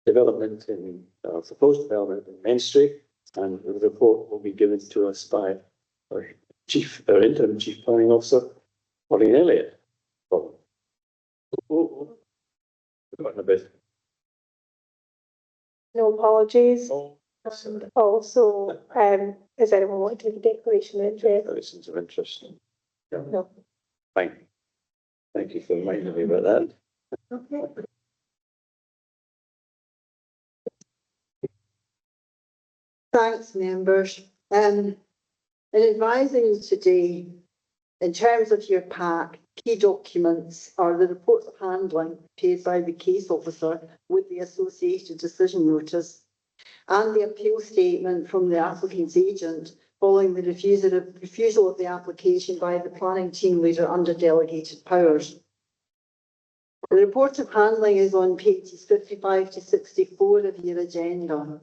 development in proposed development in Main Street, and the report will be given to us by our interim chief planning officer, Pauline Elliott. Forgotten a bit. No apologies. Oh, And also, is anyone want to do the declaration of interest? declarations of interest. Yeah. No. Fine. Thank you for reminding me about that. Okay. Thanks, members. In advising you today, in terms of your pack, key documents are the reports of handling paid by the case officer with the associated decision notice and the appeal statement from the applicant's agent following the refusal of the application by the planning team leader under delegated powers. The report of handling is on pages 55 to 64 of your agenda.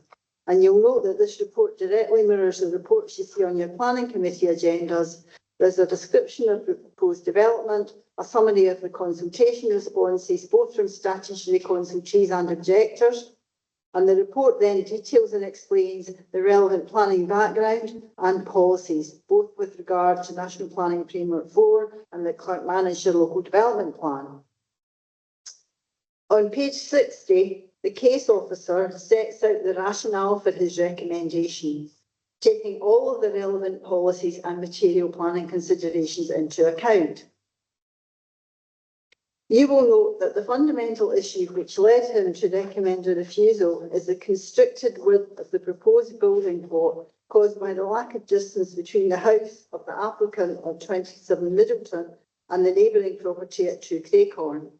And you'll note that this report directly mirrors the reports you see on your planning committee agendas. There's a description of the proposed development, a summary of the consultation responses, both from statutory consultees and objectors. And the report then details and explains the relevant planning background and policies, both with regard to National Planning Framework 4 and the Clerk Manager Local Development Plan. On page 60, the case officer sets out the rationale for his recommendation, taking all of the relevant policies and material planning considerations into account. You will note that the fundamental issue which led him to recommend a refusal is the constricted width of the proposed building plot caused by the lack of distance between the house of the applicant on 27 Middleton and the neighbouring property at 2 Craycorn.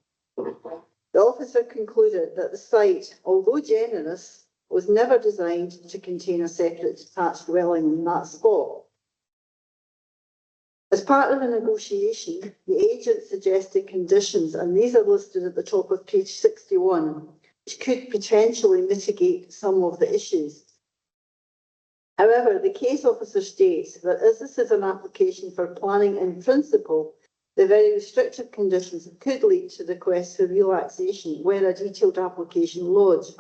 The officer concluded that the site, although generous, was never designed to contain a separate detached dwelling in that spot. As part of a negotiation, the agent suggested conditions, and these are listed at the top of page 61, which could potentially mitigate some of the issues. However, the case officer states that as this is an application for planning in principle, the very restrictive conditions could lead to requests for relaxation where a detailed application lodged,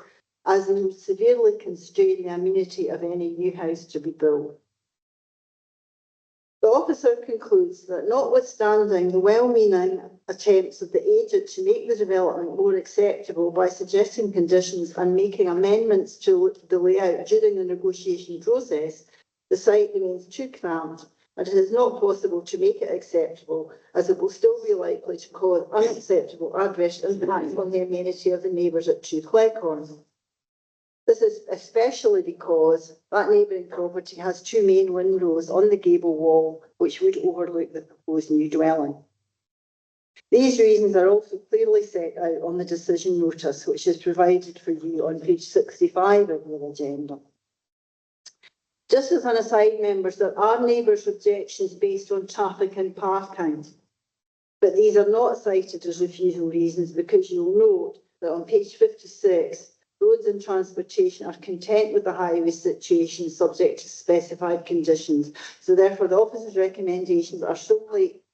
as they would severely constrain the amenity of any new house to be built. The officer concludes that notwithstanding the well-meaning attempts of the agent to make the development more acceptable by suggesting conditions and making amendments to the layout during the negotiation process, the site remains too cramped and it is not possible to make it acceptable, as it will still be likely to cause unacceptable adverse impacts on the amenity of the neighbours at 2 Craycorn. This is especially because that neighbouring property has 2 main windows on the gable wall, which would overlook the proposed new dwelling. These reasons are also clearly set out on the decision notice, which is provided for you on page 65 of your agenda. Just as an aside, members, there are neighbours' objections based on traffic and park count, but these are not cited as refusal reasons, because you'll note that on page 56, roads and transportation are content with the highway situation subject to specified conditions. So therefore, the officer's recommendations are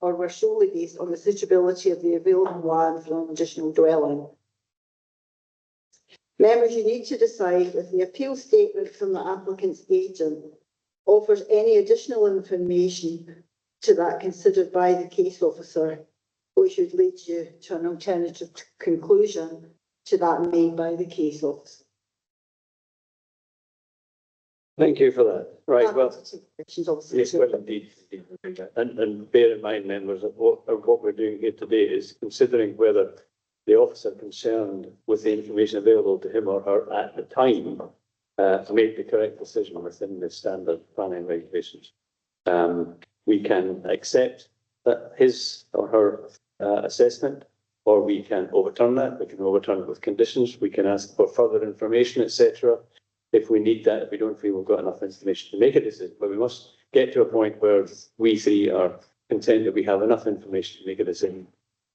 were solely based on the suitability of the available land for an additional dwelling. Members, you need to decide if the appeal statement from the applicant's agent offers any additional information to that considered by the case officer, which would lead you to an alternative conclusion to that made by the case officer. Thank you for that. Right, well, Yes, yes, well, indeed. And bear in mind, members, that what we're doing here today is considering whether the officer concerned with the information available to him or her at the time made the correct decision within the standard planning regulations. We can accept that his or her assessment, or we can overturn that. We can overturn it with conditions. We can ask for further information, etc. If we need that, if we don't feel we've got enough information to make a decision. But we must get to a point where we three are content that we have enough information to make a decision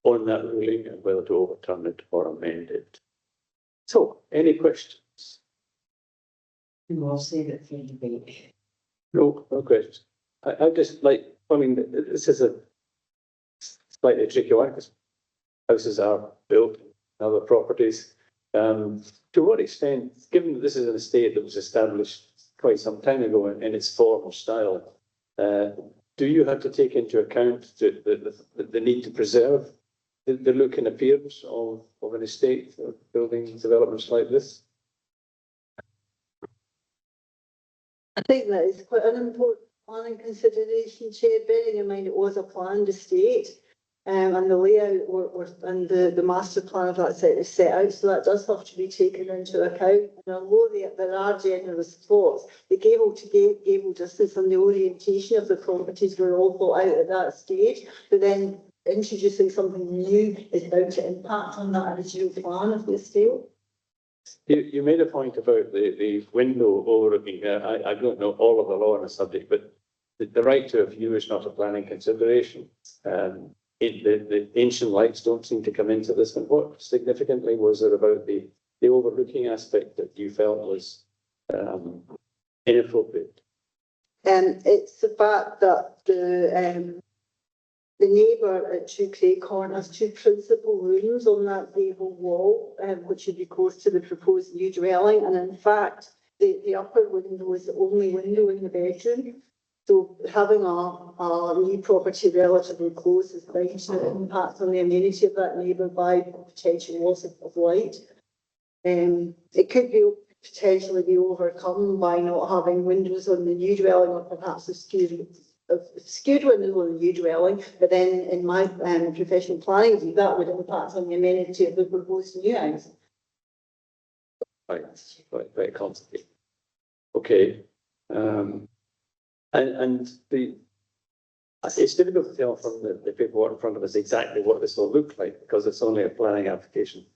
on that ruling and whether to overturn it or amend it. So, any questions? We'll save it for debate. No questions. I just like, I mean, this is a slightly tricky one because houses are built in other properties. To what extent, given that this is an estate that was established quite some time ago in its form or style, do you have to take into account the need to preserve the look and appearance of an estate or building developments like this? I think that is quite an important planning consideration, Chair, bearing in mind it was a planned estate. And the layout and the master plan of that site is set out, so that does have to be taken into account. And although there are generous spots, the gable to gable distance and the orientation of the properties were all thought out at that stage. But then introducing something new is bound to impact on that original plan of the estate. You made a point about the window overlooking. I don't know all of the law on the subject, but the right to a view is not a planning consideration. The ancient lights don't seem to come into this. And what significantly was it about the overlooking aspect that you felt was inappropriate? It's the fact that the neighbour at 2 Craighorn has 2 principal rooms on that gable wall, which would be close to the proposed new dwelling. And in fact, the upper window is the only window in the bedroom. So having a new property relatively close is bound to impact on the amenity of that neighbour by potential loss of light. It could be potentially be overcome by not having windows on the new dwelling, or perhaps a skewed window on the new dwelling. But then in my professional planning view, that would impact on the amenity of the proposed new house. Right, very complicated. Okay. And it's difficult to tell from the paperwork in front of us exactly what this will look like, because it's only a planning application in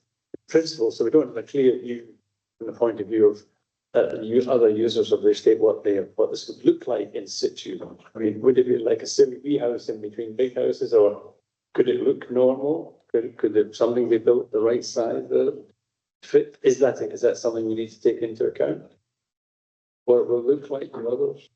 principle. So we don't have a clear view from the point of view of other users of the estate what this would look like in situ. I mean, would it be like a silly wee house in between big houses, or could it look normal? Could something be built the right size fit? Is that something we need to take into account? What it will look like to others?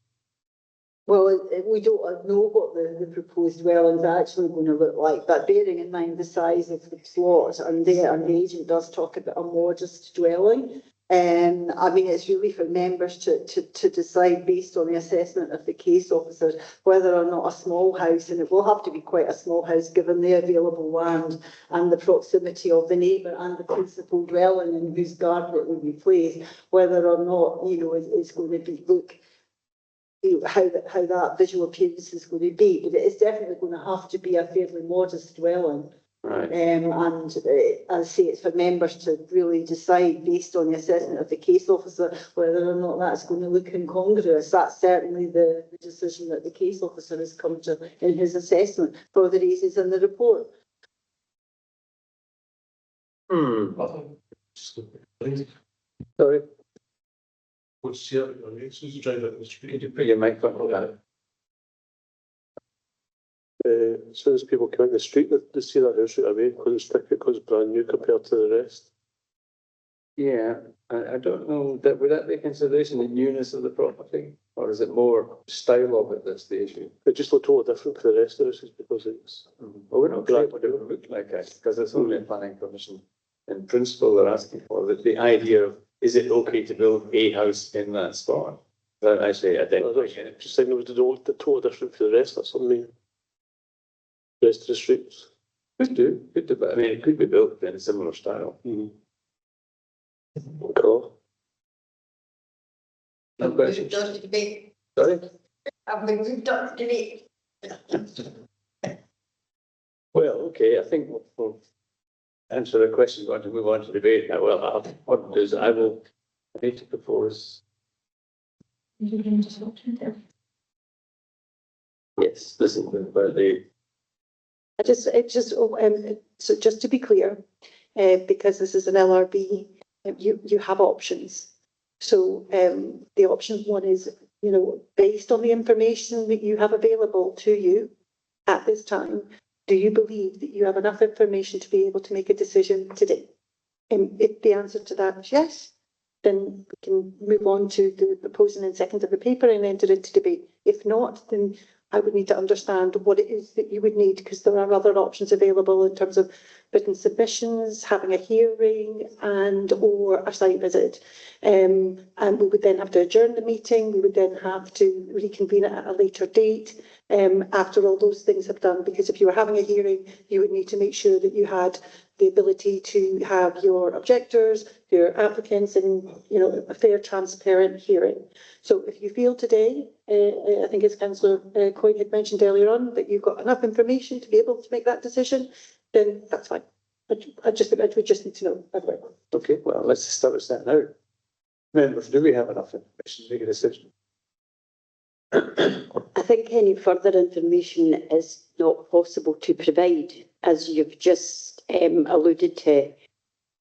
Well, we don't know what the proposed dwelling's actually going to look like, but bearing in mind the size of the plot, and the agent does talk about a modest dwelling. I mean, it's really for members to decide based on the assessment of the case officer whether or not a small house, and it will have to be quite a small house given the available land and the proximity of the neighbour and the principal dwelling in whose garden it will be placed, whether or not, you know, it's going to be how that visual appearance is going to be. But it is definitely going to have to be a fairly modest dwelling. Right. And as I say, it's for members to really decide based on the assessment of the case officer whether or not that's going to look incongruous. That's certainly the decision that the case officer has come to in his assessment for the reasons in the report. Sorry. What's the other one? As soon as you drive out the street. Could you put your mic on that? As soon as people come in the street, they see that house right away because it's brand new compared to the rest. Yeah, I don't know, would that be a consideration, the newness of the property, or is it more style of it that's the issue? It just looked totally different to the rest of the houses because it's. Well, we're not clear what it would look like, because it's only a planning permission. In principle, they're asking for the idea of, is it okay to build a house in that spot? But actually, I think. Just saying it was totally different to the rest, that's what I mean. The rest of the streets. Could do, but I mean, it could be built in a similar style. Cool. No questions? Sorry? Well, okay, I think we'll answer the question, going to move on to debate now. Well, what I'll do is I need to propose. Yes, this is about the. So just to be clear, because this is an LRB, you have options. So the option one is, you know, based on the information that you have available to you at this time, do you believe that you have enough information to be able to make a decision today? And if the answer to that is yes, then we can move on to the proposing and second of the paper and enter into debate. If not, then I would need to understand what it is that you would need, because there are other options available in terms of written submissions, having a hearing and or a site visit. And we would then have to adjourn the meeting. We would then have to reconvene it at a later date after all those things have done, because if you were having a hearing, you would need to make sure that you had the ability to have your objectors, your applicants, and a fair, transparent hearing. So if you feel today, I think as Councillor Coyne had mentioned earlier on, that you've got enough information to be able to make that decision, then that's fine. I would just need to know. Anyway. Okay, well, let's establish that now. Members, do we have enough information to make a decision? I think any further information is not possible to provide, as you've just alluded to.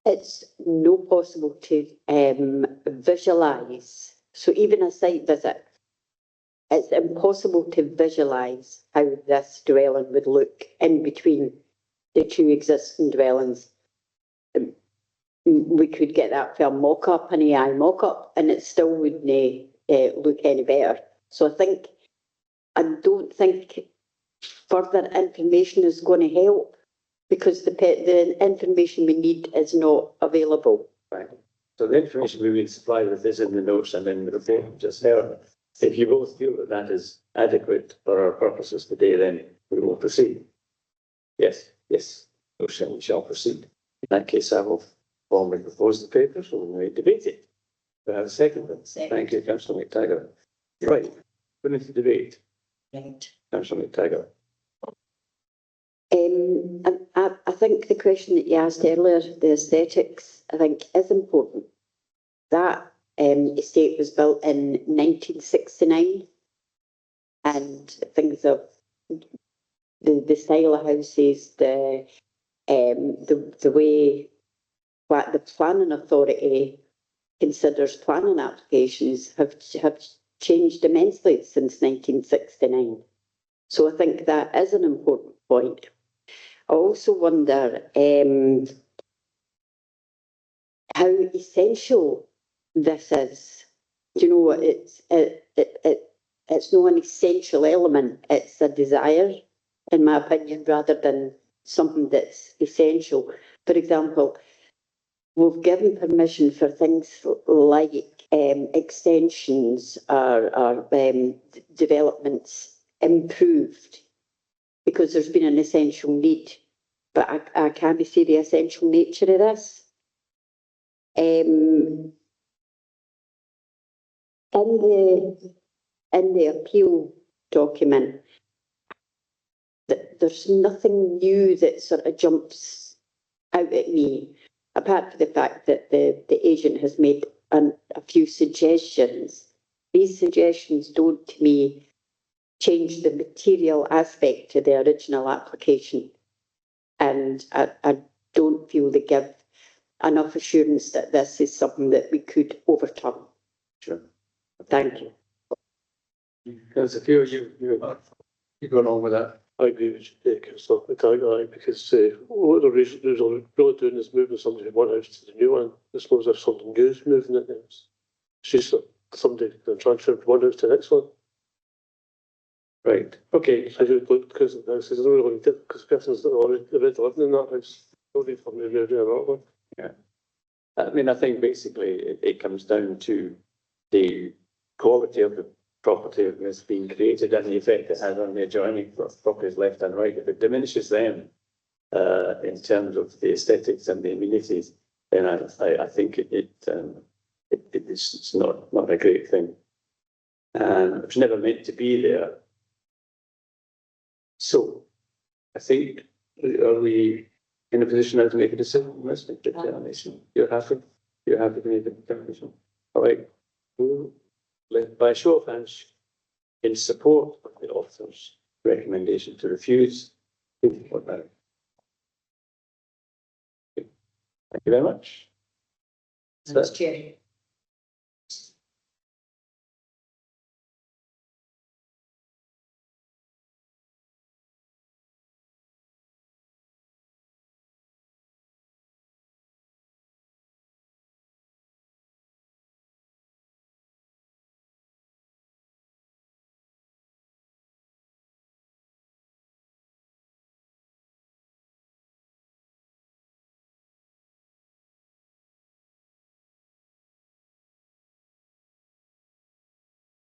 It's not possible to visualise. So even a site visit, it's impossible to visualise how this dwelling would look in between the two existing dwellings. We could get that for a mock-up, an AI mock-up, and it still wouldn't look any better. So I don't think further information is going to help, because the information we need is not available. Right. So the information we've been supplied with is in the notes and in the report we just heard. If you both feel that that is adequate for our purposes today, then we will proceed. Yes, we shall proceed. In that case, I will formally propose the paper, so we may debate it. Do I have a second? Second. Thank you, Councillor McTaggart. Right, we're into debate. Right. Councillor McTaggart. I think the question that you asked earlier, the aesthetics, I think is important. That estate was built in 1969, and things of the style of houses, the way the planning authority considers planning applications have changed immensely since 1969. So I think that is an important point. I also wonder how essential this is. It's not an essential element, it's a desire, in my opinion, rather than something that's essential. For example, we've given permission for things like extensions or developments improved because there's been an essential need, but I can't see the essential nature of this. In the appeal document, there's nothing new that sort of jumps out at me, apart from the fact that the agent has made a few suggestions. These suggestions don't, to me, change the material aspect to the original application. And I don't feel they give enough assurance that this is something that we could overturn. Sure. Thank you. There's a few of you going on with that. I agree with Councillor McTaggart, because what they're really doing is moving somebody from one house to the new one. It's not as if something new is moving it. It's just that somebody can transfer from one house to the next one. Right, okay. So you look because the house is not really different, because the person's already living in that house. No need for me to move another one. Yeah. I mean, I think basically it comes down to the quality of the property that's being created and the effect it has on the adjoining properties left and right. If it diminishes them in terms of the aesthetics and the amenities, then I think it's not a great thing. And it's never meant to be there. So I think, are we in a position now to make a decision on this determination? You're happy? You're happy to make a determination? All right. By a show of hands, in support of the author's recommendation to refuse. Thank you very much. Thanks, Chair.